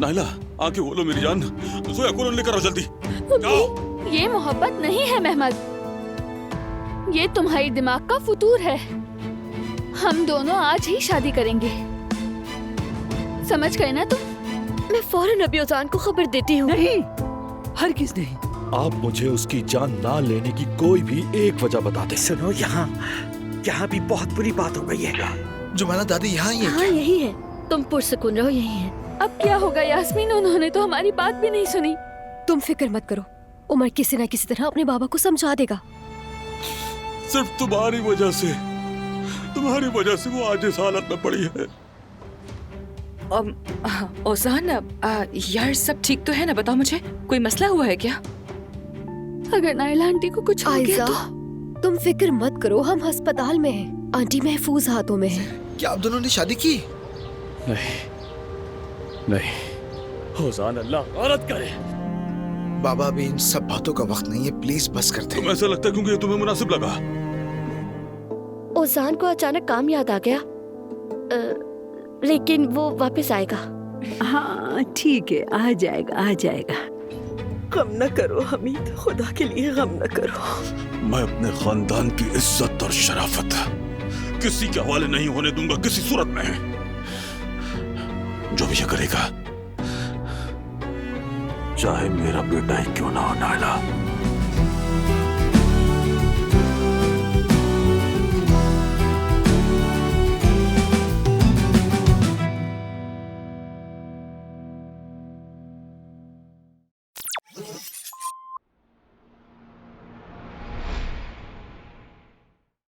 Naila, आंखें खोलो मेरी जान। सोया कौन लेकर आओ जल्दी। जाओ। ये मोहब्बत नहीं है मेहमद, ये तुम्हारी दिमाग का फुतूर है। हम दोनों आज ही शादी करेंगे, समझ गए ना तुम? मैं फौरन अभी ओजान को खबर देती हूँ। नहीं, हरगिज नहीं। आप मुझे उसकी जान ना लेने की कोई भी एक वजह बता दें। सुनो, यहाँ भी बहुत बुरी बात हो गई है। जुमाना दादी यहाँ ही है हाँ क्या? यही है, तुम पुरसुकून रहो, यही है। अब क्या होगा यास्मीन, उन्होंने तो हमारी बात भी नहीं सुनी। तुम फिक्र मत करो, उमर किसी न किसी तरह अपने बाबा को समझा देगा। सिर्फ तुम्हारी वजह से वो आज इस हालत में पड़ी है। ओजान, यार सब ठीक तो है ना? बताओ मुझे, कोई मसला हुआ है क्या? अगर नाइला आंटी को कुछ हो गया आयजा, तो? तुम फिक्र मत करो, हम अस्पताल में हैं। आंटी महफूज हाथों में है। क्या आप दोनों ने शादी की? नहीं, ओजान अल्लाह औरत करे। बाबा, अभी इन सब बातों का वक्त नहीं है, प्लीज बस कर दे। तुम्हें ऐसा लगता है क्योंकि ये तुम्हें मुनासिब लगा? ओजान को अचानक काम याद आ गया, लेकिन वो वापस आएगा। हाँ ठीक है, आ जाएगा। गम न करो हमीद, खुदा के लिए गम न करो। मैं अपने खानदान की इज्जत और शराफत किसी के हवाले नहीं होने दूंगा, किसी सूरत में। जो भी ये करेगा, चाहे मेरा बेटा ही क्यों ना हो नाइला।